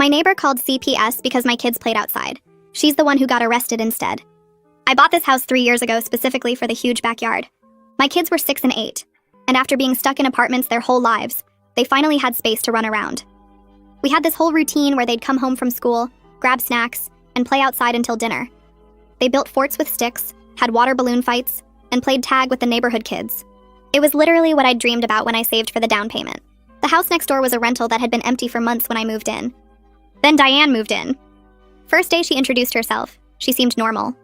My neighbor called CPS because my kids played outside. She's the one who got arrested instead. I bought this house 3 years ago specifically for the huge backyard. My kids were 6 and 8, and after being stuck in apartments their whole lives, they finally had space to run around. We had this whole routine where they'd come home from school, grab snacks, and play outside until dinner. They built forts with sticks, had water balloon fights, and played tag with the neighborhood kids. It was literally what I'd dreamed about when I saved for the down payment. The house next door was a rental that had been empty for months when I moved in. Then Diane moved in. First day she introduced herself. She seemed normal.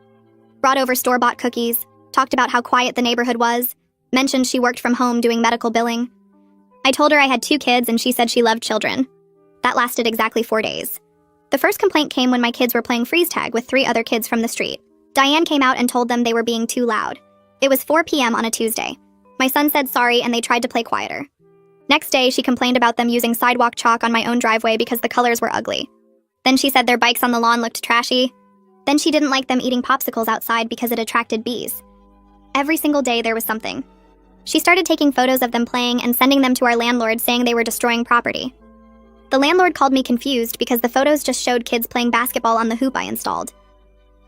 Brought over store-bought cookies, talked about how quiet the neighborhood was, mentioned she worked from home doing medical billing. I told her I had 2 kids and she said she loved children. That lasted exactly 4 days. The first complaint came when my kids were playing freeze tag with 3 other kids from the street. Diane came out and told them they were being too loud. It was 4 p.m. on a Tuesday. My son said sorry and they tried to play quieter. Next day, she complained about them using sidewalk chalk on my own driveway because the colors were ugly. Then she said their bikes on the lawn looked trashy. Then she didn't like them eating popsicles outside because it attracted bees. Every single day there was something. She started taking photos of them playing and sending them to our landlord saying they were destroying property. The landlord called me confused because the photos just showed kids playing basketball on the hoop I installed.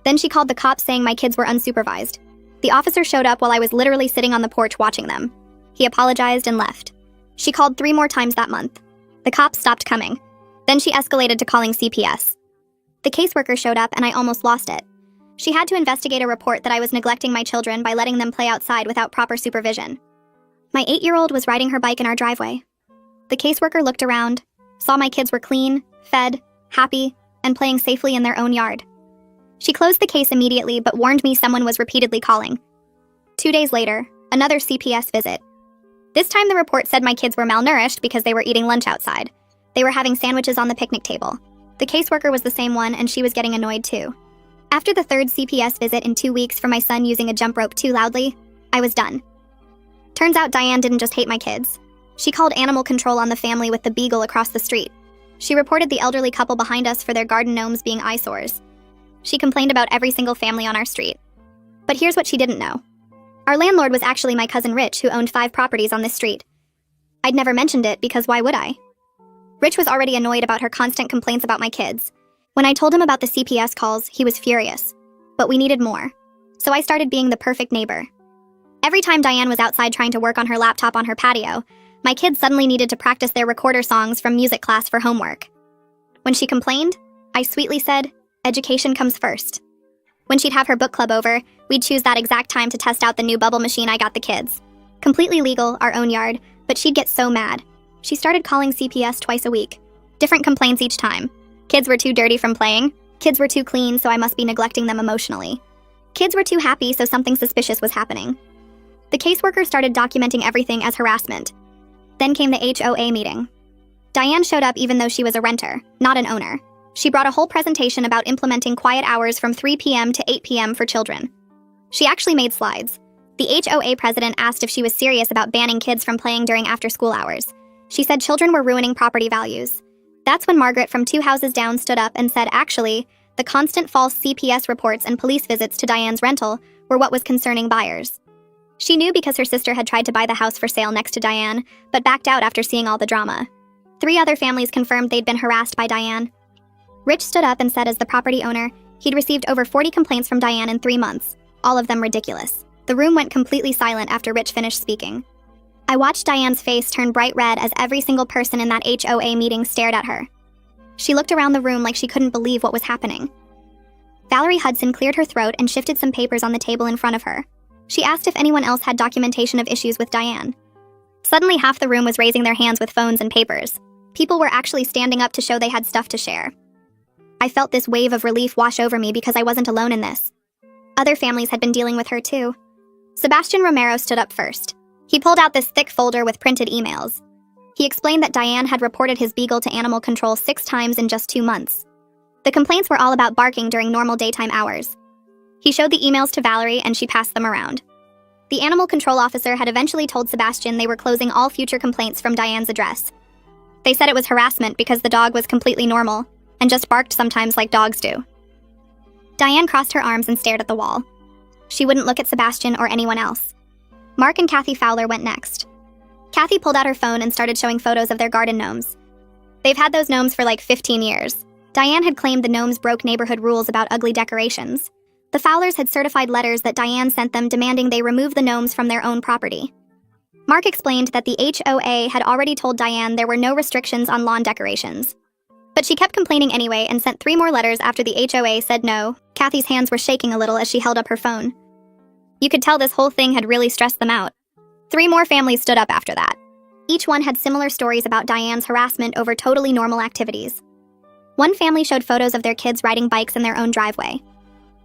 Then she called the cops saying my kids were unsupervised. The officer showed up while I was literally sitting on the porch watching them. He apologized and left. She called 3 more times that month. The cops stopped coming. Then she escalated to calling CPS. The caseworker showed up and I almost lost it. She had to investigate a report that I was neglecting my children by letting them play outside without proper supervision. My 8-year-old was riding her bike in our driveway. The caseworker looked around, saw my kids were clean, fed, happy, and playing safely in their own yard. She closed the case immediately but warned me someone was repeatedly calling. 2 days later, another CPS visit. This time the report said my kids were malnourished because they were eating lunch outside. They were having sandwiches on the picnic table. The caseworker was the same one and she was getting annoyed too. After the 3rd CPS visit in 2 weeks for my son using a jump rope too loudly, I was done. Turns out Diane didn't just hate my kids. She called animal control on the family with the beagle across the street. She reported the elderly couple behind us for their garden gnomes being eyesores. She complained about every single family on our street. But here's what she didn't know. Our landlord was actually my cousin Rich, who owned 5 properties on this street. I'd never mentioned it because why would I? Rich was already annoyed about her constant complaints about my kids. When I told him about the CPS calls, he was furious. But we needed more. So I started being the perfect neighbor. Every time Diane was outside trying to work on her laptop on her patio, my kids suddenly needed to practice their recorder songs from music class for homework. When she complained, I sweetly said, education comes first. When she'd have her book club over, we'd choose that exact time to test out the new bubble machine I got the kids. Completely legal, our own yard, but she'd get so mad. She started calling CPS twice a week. Different complaints each time. Kids were too dirty from playing. Kids were too clean, so I must be neglecting them emotionally. Kids were too happy, so something suspicious was happening. The caseworker started documenting everything as harassment. Then came the HOA meeting. Diane showed up even though she was a renter, not an owner. She brought a whole presentation about implementing quiet hours from 3 p.m. to 8 p.m. for children. She actually made slides. The HOA president asked if she was serious about banning kids from playing during after-school hours. She said children were ruining property values. That's when Margaret from 2 houses down stood up and said actually, the constant false CPS reports and police visits to Diane's rental were what was concerning buyers. She knew because her sister had tried to buy the house for sale next to Diane, but backed out after seeing all the drama. 3 other families confirmed they'd been harassed by Diane. Rich stood up and said as the property owner, he'd received over 40 complaints from Diane in 3 months, all of them ridiculous. The room went completely silent after Rich finished speaking. I watched Diane's face turn bright red as every single person in that HOA meeting stared at her. She looked around the room like she couldn't believe what was happening. Valerie Hudson cleared her throat and shifted some papers on the table in front of her. She asked if anyone else had documentation of issues with Diane. Suddenly half the room was raising their hands with phones and papers. People were actually standing up to show they had stuff to share. I felt this wave of relief wash over me because I wasn't alone in this. Other families had been dealing with her too. Sebastian Romero stood up first. He pulled out this thick folder with printed emails. He explained that Diane had reported his beagle to animal control 6 times in just 2 months. The complaints were all about barking during normal daytime hours. He showed the emails to Valerie and she passed them around. The animal control officer had eventually told Sebastian they were closing all future complaints from Diane's address. They said it was harassment because the dog was completely normal and just barked sometimes like dogs do. Diane crossed her arms and stared at the wall. She wouldn't look at Sebastian or anyone else. Mark and Kathy Fowler went next. Kathy pulled out her phone and started showing photos of their garden gnomes. They've had those gnomes for like 15 years. Diane had claimed the gnomes broke neighborhood rules about ugly decorations. The Fowlers had certified letters that Diane sent them demanding they remove the gnomes from their own property. Mark explained that the HOA had already told Diane there were no restrictions on lawn decorations. But she kept complaining anyway and sent 3 more letters after the HOA said no. Kathy's hands were shaking a little as she held up her phone. You could tell this whole thing had really stressed them out. 3 more families stood up after that. Each one had similar stories about Diane's harassment over totally normal activities. One family showed photos of their kids riding bikes in their own driveway.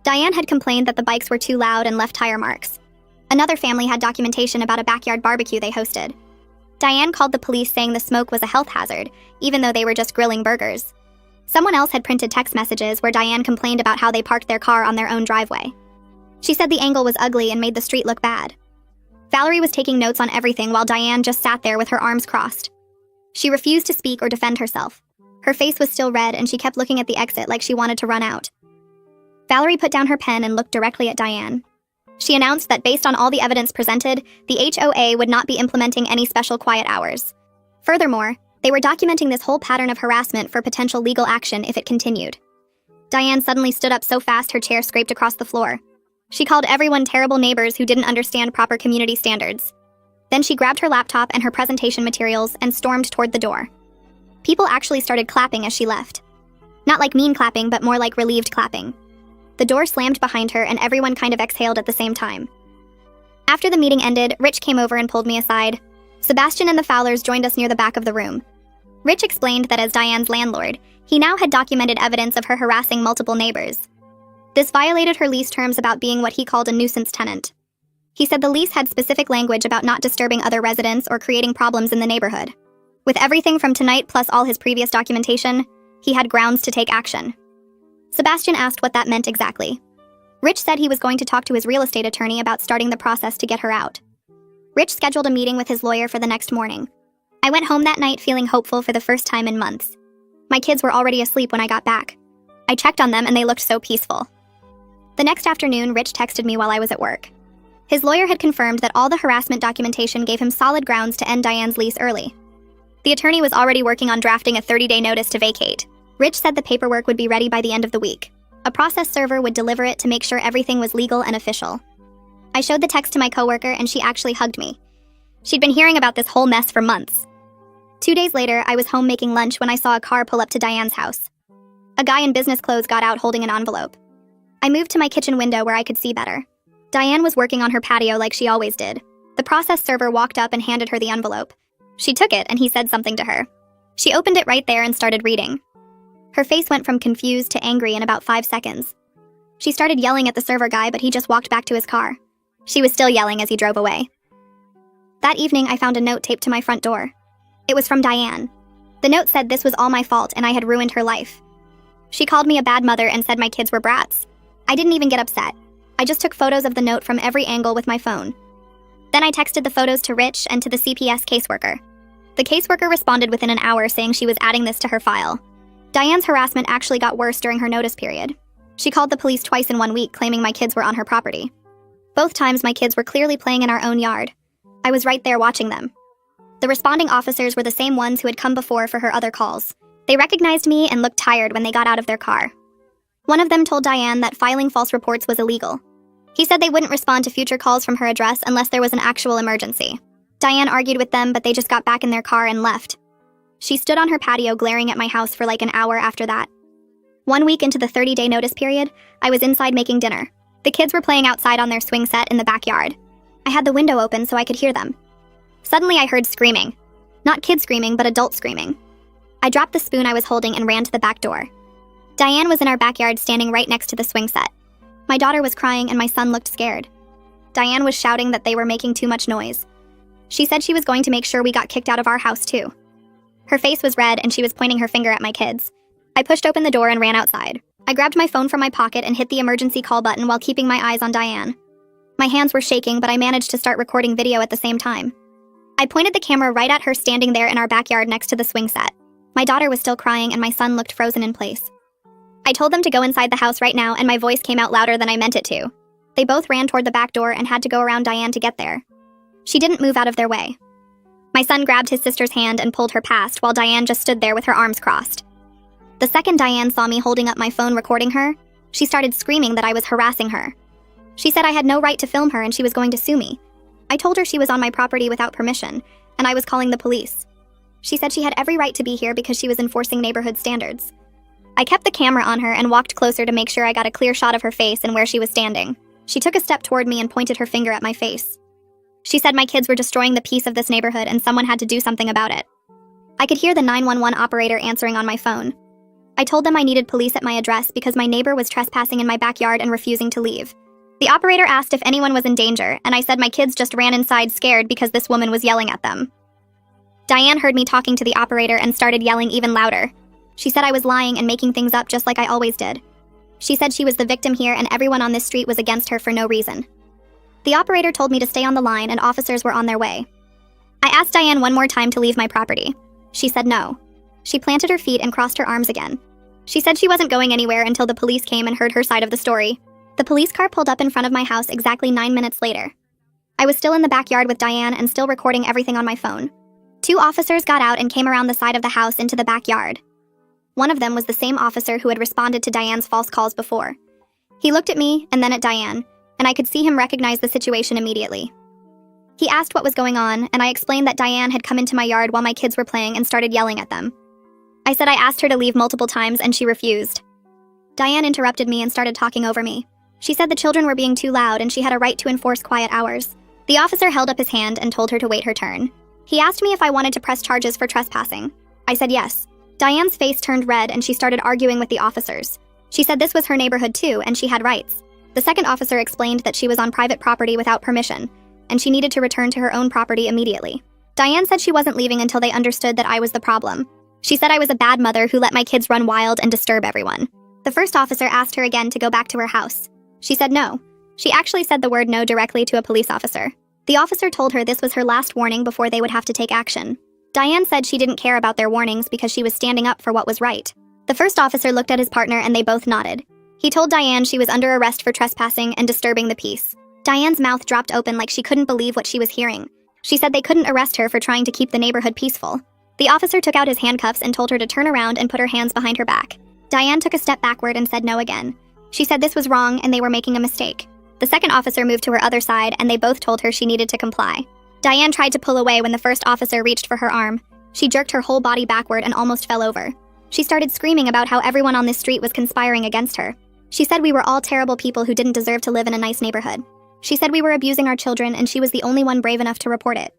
Diane had complained that the bikes were too loud and left tire marks. Another family had documentation about a backyard barbecue they hosted. Diane called the police saying the smoke was a health hazard, even though they were just grilling burgers. Someone else had printed text messages where Diane complained about how they parked their car on their own driveway. She said the angle was ugly and made the street look bad. Valerie was taking notes on everything while Diane just sat there with her arms crossed. She refused to speak or defend herself. Her face was still red and she kept looking at the exit like she wanted to run out. Valerie put down her pen and looked directly at Diane. She announced that based on all the evidence presented, the HOA would not be implementing any special quiet hours. Furthermore, they were documenting this whole pattern of harassment for potential legal action if it continued. Diane suddenly stood up so fast her chair scraped across the floor. She called everyone terrible neighbors who didn't understand proper community standards. Then she grabbed her laptop and her presentation materials and stormed toward the door. People actually started clapping as she left. Not like mean clapping, but more like relieved clapping. The door slammed behind her and everyone kind of exhaled at the same time. After the meeting ended, Rich came over and pulled me aside. Sebastian and the Fowlers joined us near the back of the room. Rich explained that as Diane's landlord, he now had documented evidence of her harassing multiple neighbors. This violated her lease terms about being what he called a nuisance tenant. He said the lease had specific language about not disturbing other residents or creating problems in the neighborhood. With everything from tonight plus all his previous documentation, he had grounds to take action. Sebastian asked what that meant exactly. Rich said he was going to talk to his real estate attorney about starting the process to get her out. Rich scheduled a meeting with his lawyer for the next morning. I went home that night feeling hopeful for the first time in months. My kids were already asleep when I got back. I checked on them and they looked so peaceful. The next afternoon, Rich texted me while I was at work. His lawyer had confirmed that all the harassment documentation gave him solid grounds to end Diane's lease early. The attorney was already working on drafting a 30-day notice to vacate. Rich said the paperwork would be ready by the end of the week. A process server would deliver it to make sure everything was legal and official. I showed the text to my coworker and she actually hugged me. She'd been hearing about this whole mess for months. 2 days later, I was home making lunch when I saw a car pull up to Diane's house. A guy in business clothes got out holding an envelope. I moved to my kitchen window where I could see better. Diane was working on her patio like she always did. The process server walked up and handed her the envelope. She took it and he said something to her. She opened it right there and started reading. Her face went from confused to angry in about 5 seconds. She started yelling at the server guy, but he just walked back to his car. She was still yelling as he drove away. That evening, I found a note taped to my front door. It was from Diane. The note said this was all my fault and I had ruined her life. She called me a bad mother and said my kids were brats. I didn't even get upset. I just took photos of the note from every angle with my phone. Then I texted the photos to Rich and to the CPS caseworker. The caseworker responded within an hour saying she was adding this to her file. Diane's harassment actually got worse during her notice period. She called the police twice in 1 week, claiming my kids were on her property. Both times my kids were clearly playing in our own yard. I was right there watching them. The responding officers were the same ones who had come before for her other calls. They recognized me and looked tired when they got out of their car. One of them told Diane that filing false reports was illegal. He said they wouldn't respond to future calls from her address unless there was an actual emergency. Diane argued with them, but they just got back in their car and left. She stood on her patio glaring at my house for like an hour after that. 1 week into the 30-day notice period, I was inside making dinner. The kids were playing outside on their swing set in the backyard. I had the window open so I could hear them. Suddenly I heard screaming. Not kids screaming, but adults screaming. I dropped the spoon I was holding and ran to the back door. Diane was in our backyard standing right next to the swing set. My daughter was crying and my son looked scared. Diane was shouting that they were making too much noise. She said she was going to make sure we got kicked out of our house too. Her face was red and she was pointing her finger at my kids. I pushed open the door and ran outside. I grabbed my phone from my pocket and hit the emergency call button while keeping my eyes on Diane. My hands were shaking, but I managed to start recording video at the same time. I pointed the camera right at her standing there in our backyard next to the swing set. My daughter was still crying and my son looked frozen in place. I told them to go inside the house right now and my voice came out louder than I meant it to. They both ran toward the back door and had to go around Diane to get there. She didn't move out of their way. My son grabbed his sister's hand and pulled her past while Diane just stood there with her arms crossed. The second Diane saw me holding up my phone recording her, she started screaming that I was harassing her. She said I had no right to film her and she was going to sue me. I told her she was on my property without permission, and I was calling the police. She said she had every right to be here because she was enforcing neighborhood standards. I kept the camera on her and walked closer to make sure I got a clear shot of her face and where she was standing. She took a step toward me and pointed her finger at my face. She said my kids were destroying the peace of this neighborhood and someone had to do something about it. I could hear the 911 operator answering on my phone. I told them I needed police at my address because my neighbor was trespassing in my backyard and refusing to leave. The operator asked if anyone was in danger, and I said my kids just ran inside scared because this woman was yelling at them. Diane heard me talking to the operator and started yelling even louder. She said I was lying and making things up just like I always did. She said she was the victim here and everyone on this street was against her for no reason. The operator told me to stay on the line and officers were on their way. I asked Diane one more time to leave my property. She said no. She planted her feet and crossed her arms again. She said she wasn't going anywhere until the police came and heard her side of the story. The police car pulled up in front of my house exactly 9 minutes later. I was still in the backyard with Diane and still recording everything on my phone. 2 officers got out and came around the side of the house into the backyard. One of them was the same officer who had responded to Diane's false calls before. He looked at me and then at Diane, and I could see him recognize the situation immediately. He asked what was going on, and I explained that Diane had come into my yard while my kids were playing and started yelling at them. I said I asked her to leave multiple times and she refused. Diane interrupted me and started talking over me. She said the children were being too loud and she had a right to enforce quiet hours. The officer held up his hand and told her to wait her turn. He asked me if I wanted to press charges for trespassing. I said yes. Diane's face turned red and she started arguing with the officers. She said this was her neighborhood too and she had rights. The second officer explained that she was on private property without permission, and she needed to return to her own property immediately. Diane said she wasn't leaving until they understood that I was the problem. She said I was a bad mother who let my kids run wild and disturb everyone. The first officer asked her again to go back to her house. She said no. She actually said the word no directly to a police officer. The officer told her this was her last warning before they would have to take action. Diane said she didn't care about their warnings because she was standing up for what was right. The first officer looked at his partner and they both nodded. He told Diane she was under arrest for trespassing and disturbing the peace. Diane's mouth dropped open like she couldn't believe what she was hearing. She said they couldn't arrest her for trying to keep the neighborhood peaceful. The officer took out his handcuffs and told her to turn around and put her hands behind her back. Diane took a step backward and said no again. She said this was wrong and they were making a mistake. The second officer moved to her other side and they both told her she needed to comply. Diane tried to pull away when the first officer reached for her arm. She jerked her whole body backward and almost fell over. She started screaming about how everyone on this street was conspiring against her. She said we were all terrible people who didn't deserve to live in a nice neighborhood. She said we were abusing our children and she was the only one brave enough to report it.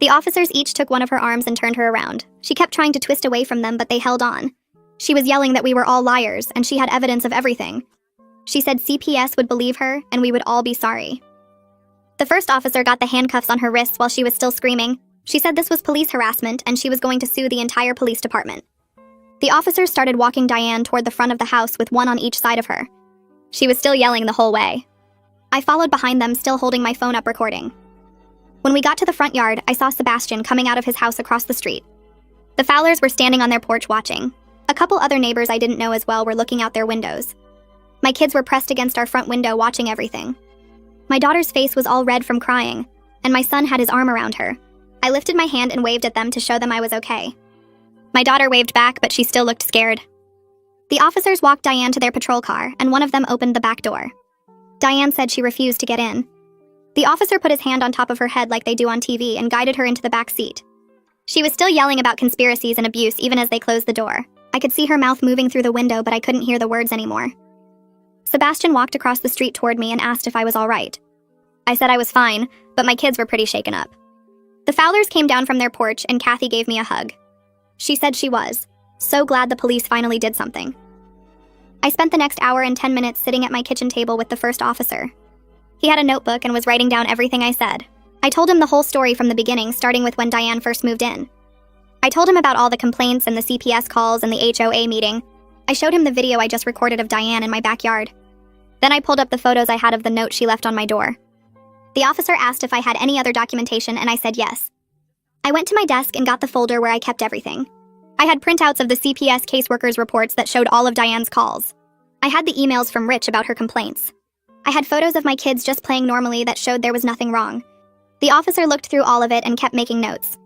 The officers each took one of her arms and turned her around. She kept trying to twist away from them, but they held on. She was yelling that we were all liars and she had evidence of everything. She said CPS would believe her and we would all be sorry. The first officer got the handcuffs on her wrists while she was still screaming. She said this was police harassment and she was going to sue the entire police department. The officers started walking Diane toward the front of the house with one on each side of her. She was still yelling the whole way. I followed behind them, still holding my phone up recording. When we got to the front yard, I saw Sebastian coming out of his house across the street. The Fowlers were standing on their porch watching. A couple other neighbors I didn't know as well were looking out their windows. My kids were pressed against our front window watching everything. My daughter's face was all red from crying, and my son had his arm around her. I lifted my hand and waved at them to show them I was okay. My daughter waved back, but she still looked scared. The officers walked Diane to their patrol car, and one of them opened the back door. Diane said she refused to get in. The officer put his hand on top of her head like they do on TV and guided her into the back seat. She was still yelling about conspiracies and abuse even as they closed the door. I could see her mouth moving through the window, but I couldn't hear the words anymore. Sebastian walked across the street toward me and asked if I was all right. I said I was fine, but my kids were pretty shaken up. The Fowlers came down from their porch and Kathy gave me a hug. She said she was so glad the police finally did something. I spent the next hour and 10 minutes sitting at my kitchen table with the first officer. He had a notebook and was writing down everything I said. I told him the whole story from the beginning, starting with when Diane first moved in. I told him about all the complaints and the CPS calls and the HOA meeting. I showed him the video I just recorded of Diane in my backyard. Then I pulled up the photos I had of the note she left on my door. The officer asked if I had any other documentation and I said yes. I went to my desk and got the folder where I kept everything. I had printouts of the CPS caseworkers' reports that showed all of Diane's calls. I had the emails from Rich about her complaints. I had photos of my kids just playing normally that showed there was nothing wrong. The officer looked through all of it and kept making notes.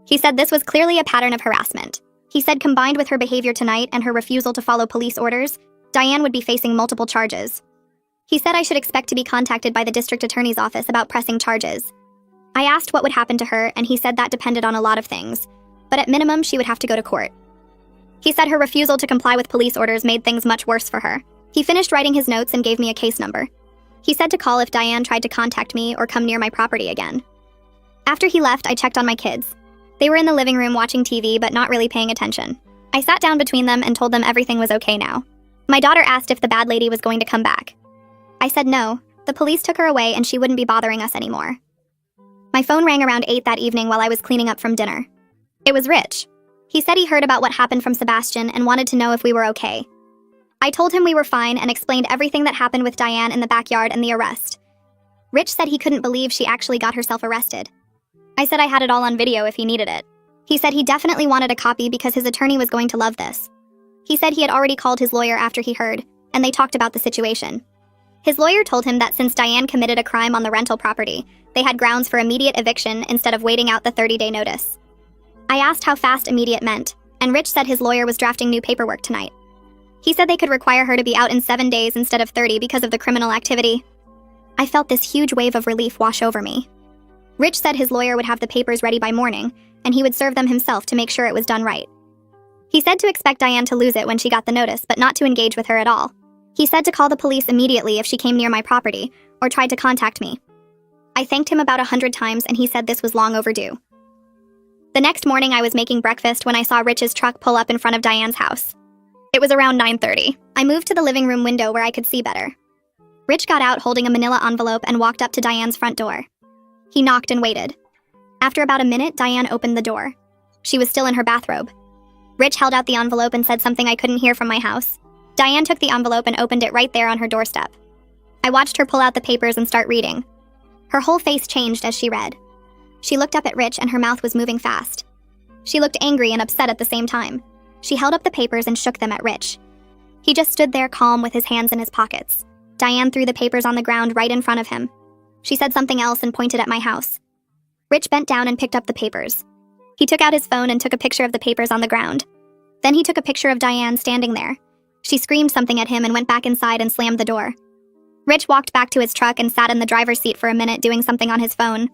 He said this was clearly a pattern of harassment. He said combined with her behavior tonight and her refusal to follow police orders, Diane would be facing multiple charges. He said I should expect to be contacted by the district attorney's office about pressing charges. I asked what would happen to her, and he said that depended on a lot of things, but at minimum, she would have to go to court. He said her refusal to comply with police orders made things much worse for her. He finished writing his notes and gave me a case number. He said to call if Diane tried to contact me or come near my property again. After he left, I checked on my kids. They were in the living room watching TV but not really paying attention. I sat down between them and told them everything was okay now. My daughter asked if the bad lady was going to come back. I said no, the police took her away and she wouldn't be bothering us anymore. My phone rang around 8 that evening while I was cleaning up from dinner. It was Rich. He said he heard about what happened from Sebastian and wanted to know if we were okay. I told him we were fine and explained everything that happened with Diane in the backyard and the arrest. Rich said he couldn't believe she actually got herself arrested. I said I had it all on video if he needed it. He said he definitely wanted a copy because his attorney was going to love this. He said he had already called his lawyer after he heard, and they talked about the situation. His lawyer told him that since Diane committed a crime on the rental property, they had grounds for immediate eviction instead of waiting out the 30-day notice. I asked how fast immediate meant, and Rich said his lawyer was drafting new paperwork tonight. He said they could require her to be out in 7 days instead of 30 because of the criminal activity. I felt this huge wave of relief wash over me. Rich said his lawyer would have the papers ready by morning, and he would serve them himself to make sure it was done right. He said to expect Diane to lose it when she got the notice, but not to engage with her at all. He said to call the police immediately if she came near my property, or tried to contact me. I thanked him about 100 times, and he said this was long overdue. The next morning I was making breakfast when I saw Rich's truck pull up in front of Diane's house. It was around 9:30. I moved to the living room window where I could see better. Rich got out holding a manila envelope and walked up to Diane's front door. He knocked and waited. After about a minute, Diane opened the door. She was still in her bathrobe. Rich held out the envelope and said something I couldn't hear from my house. Diane took the envelope and opened it right there on her doorstep. I watched her pull out the papers and start reading. Her whole face changed as she read. She looked up at Rich and her mouth was moving fast. She looked angry and upset at the same time. She held up the papers and shook them at Rich. He just stood there calm with his hands in his pockets. Diane threw the papers on the ground right in front of him. She said something else and pointed at my house. Rich bent down and picked up the papers. He took out his phone and took a picture of the papers on the ground. Then he took a picture of Diane standing there. She screamed something at him and went back inside and slammed the door. Rich walked back to his truck and sat in the driver's seat for a minute doing something on his phone.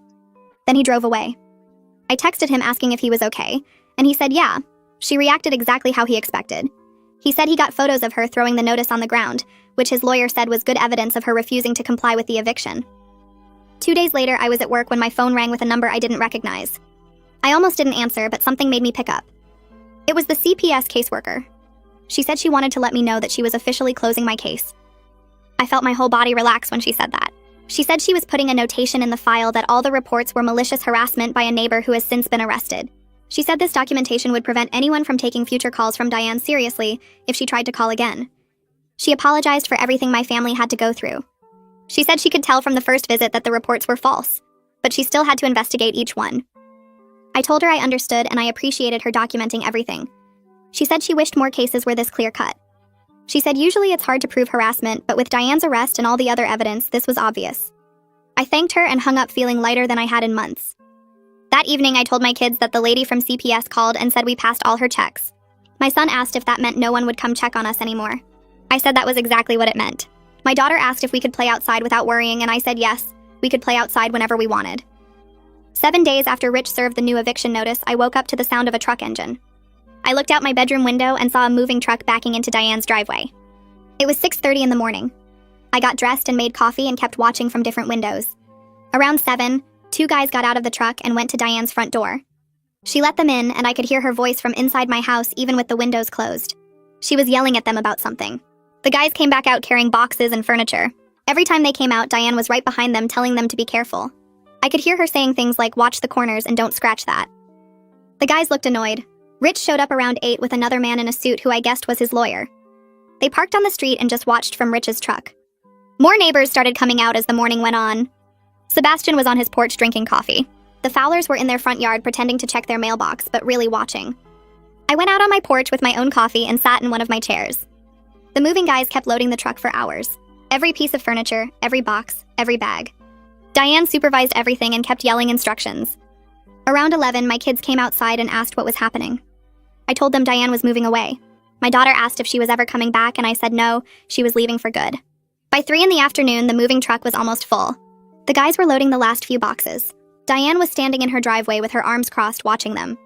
Then he drove away. I texted him asking if he was okay, and he said yeah. She reacted exactly how he expected. He said he got photos of her throwing the notice on the ground, which his lawyer said was good evidence of her refusing to comply with the eviction. 2 days later, I was at work when my phone rang with a number I didn't recognize. I almost didn't answer, but something made me pick up. It was the CPS caseworker. She said she wanted to let me know that she was officially closing my case. I felt my whole body relax when she said that. She said she was putting a notation in the file that all the reports were malicious harassment by a neighbor who has since been arrested. She said this documentation would prevent anyone from taking future calls from Diane seriously if she tried to call again. She apologized for everything my family had to go through. She said she could tell from the first visit that the reports were false, but she still had to investigate each one. I told her I understood and I appreciated her documenting everything. She said she wished more cases were this clear-cut. She said usually it's hard to prove harassment, but with Diane's arrest and all the other evidence, this was obvious. I thanked her and hung up feeling lighter than I had in months. That evening, I told my kids that the lady from CPS called and said we passed all her checks. My son asked if that meant no one would come check on us anymore. I said that was exactly what it meant. My daughter asked if we could play outside without worrying, and I said yes, we could play outside whenever we wanted. 7 days after Rich served the new eviction notice, I woke up to the sound of a truck engine. I looked out my bedroom window and saw a moving truck backing into Diane's driveway. It was 6:30 in the morning. I got dressed and made coffee and kept watching from different windows. Around 7, 2 guys got out of the truck and went to Diane's front door. She let them in, and I could hear her voice from inside my house even with the windows closed. She was yelling at them about something. The guys came back out carrying boxes and furniture. Every time they came out, Diane was right behind them telling them to be careful. I could hear her saying things like, "Watch the corners and don't scratch that." The guys looked annoyed. Rich showed up around 8 with another man in a suit who I guessed was his lawyer. They parked on the street and just watched from Rich's truck. More neighbors started coming out as the morning went on. Sebastian was on his porch drinking coffee. The Fowlers were in their front yard pretending to check their mailbox, but really watching. I went out on my porch with my own coffee and sat in one of my chairs. The moving guys kept loading the truck for hours. Every piece of furniture, every box, every bag. Diane supervised everything and kept yelling instructions. Around 11, my kids came outside and asked what was happening. I told them Diane was moving away. My daughter asked if she was ever coming back, and I said no, she was leaving for good. By 3 in the afternoon, the moving truck was almost full. The guys were loading the last few boxes. Diane was standing in her driveway with her arms crossed, watching them.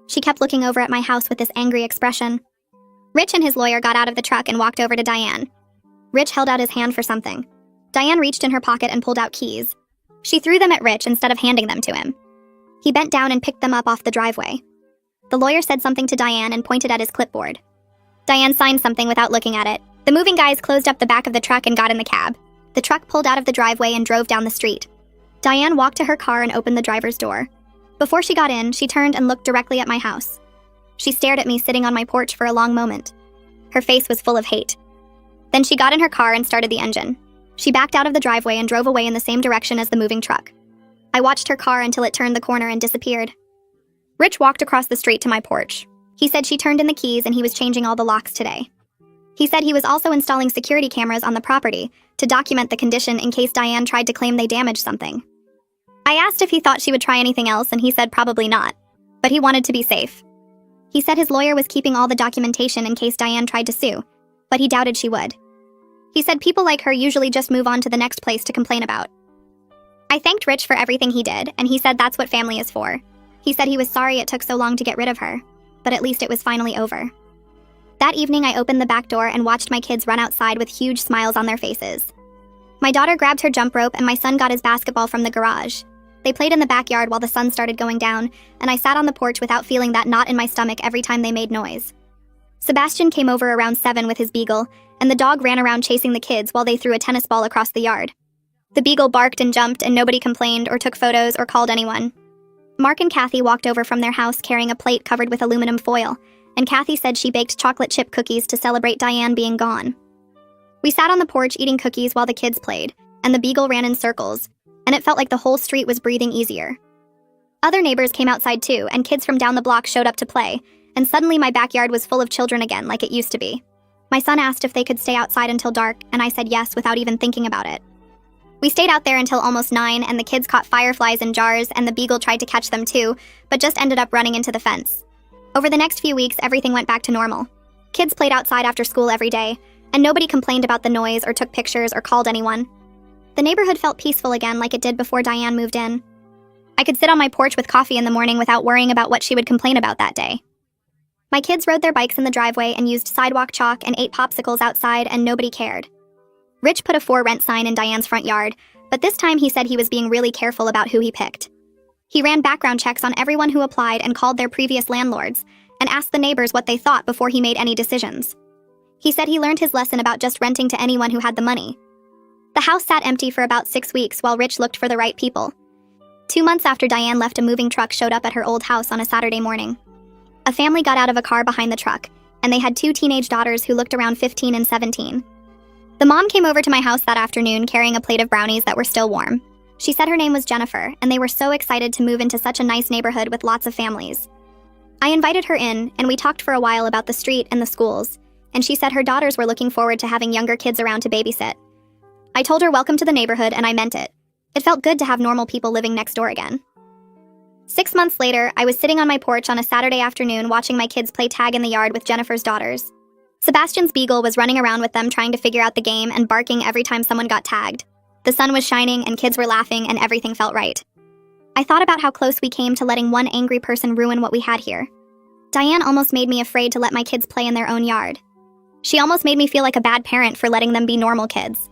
She kept looking over at my house with this angry expression. Rich and his lawyer got out of the truck and walked over to Diane. Rich held out his hand for something. Diane reached in her pocket and pulled out keys. She threw them at Rich instead of handing them to him. He bent down and picked them up off the driveway. The lawyer said something to Diane and pointed at his clipboard. Diane signed something without looking at it. The moving guys closed up the back of the truck and got in the cab. The truck pulled out of the driveway and drove down the street. Diane walked to her car and opened the driver's door. Before she got in, she turned and looked directly at my house. She stared at me sitting on my porch for a long moment. Her face was full of hate. Then she got in her car and started the engine. She backed out of the driveway and drove away in the same direction as the moving truck. I watched her car until it turned the corner and disappeared. Rich walked across the street to my porch. He said she turned in the keys and he was changing all the locks today. He said he was also installing security cameras on the property to document the condition in case Diane tried to claim they damaged something. I asked if he thought she would try anything else, and he said probably not, but he wanted to be safe. He said his lawyer was keeping all the documentation in case Diane tried to sue, but he doubted she would. He said people like her usually just move on to the next place to complain about. I thanked Rich for everything he did, and he said that's what family is for. He said he was sorry it took so long to get rid of her, but at least it was finally over. That evening, I opened the back door and watched my kids run outside with huge smiles on their faces. My daughter grabbed her jump rope and my son got his basketball from the garage. They played in the backyard while the sun started going down, and I sat on the porch without feeling that knot in my stomach every time they made noise. Sebastian came over around 7 with his beagle, and the dog ran around chasing the kids while they threw a tennis ball across the yard. The beagle barked and jumped, and nobody complained or took photos or called anyone. Mark and Kathy walked over from their house carrying a plate covered with aluminum foil, and Kathy said she baked chocolate chip cookies to celebrate Diane being gone. We sat on the porch eating cookies while the kids played, and the beagle ran in circles, and it felt like the whole street was breathing easier. Other neighbors came outside too, and kids from down the block showed up to play, and suddenly my backyard was full of children again like it used to be. My son asked if they could stay outside until dark, and I said yes without even thinking about it. We stayed out there until almost 9, and the kids caught fireflies in jars, and the beagle tried to catch them too, but just ended up running into the fence. Over the next few weeks, everything went back to normal. Kids played outside after school every day, and nobody complained about the noise or took pictures or called anyone. The neighborhood felt peaceful again like it did before Diane moved in. I could sit on my porch with coffee in the morning without worrying about what she would complain about that day. My kids rode their bikes in the driveway and used sidewalk chalk and ate popsicles outside, and nobody cared. Rich put a "for rent" sign in Diane's front yard, but this time he said he was being really careful about who he picked. He ran background checks on everyone who applied and called their previous landlords, and asked the neighbors what they thought before he made any decisions. He said he learned his lesson about just renting to anyone who had the money. The house sat empty for about 6 weeks while Rich looked for the right people. 2 months after Diane left, a moving truck showed up at her old house on a Saturday morning. A family got out of a car behind the truck, and they had 2 teenage daughters who looked around 15 and 17. The mom came over to my house that afternoon carrying a plate of brownies that were still warm. She said her name was Jennifer, and they were so excited to move into such a nice neighborhood with lots of families. I invited her in, and we talked for a while about the street and the schools, and she said her daughters were looking forward to having younger kids around to babysit. I told her welcome to the neighborhood, and I meant it. It felt good to have normal people living next door again. 6 months later, I was sitting on my porch on a Saturday afternoon watching my kids play tag in the yard with Jennifer's daughters. Sebastian's beagle was running around with them trying to figure out the game and barking every time someone got tagged. The sun was shining and kids were laughing and everything felt right. I thought about how close we came to letting one angry person ruin what we had here. Diane almost made me afraid to let my kids play in their own yard. She almost made me feel like a bad parent for letting them be normal kids.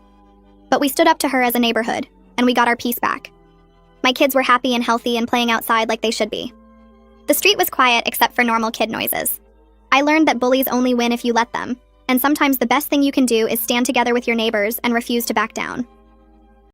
But we stood up to her as a neighborhood, and we got our peace back. My kids were happy and healthy and playing outside like they should be. The street was quiet except for normal kid noises. I learned that bullies only win if you let them, and sometimes the best thing you can do is stand together with your neighbors and refuse to back down.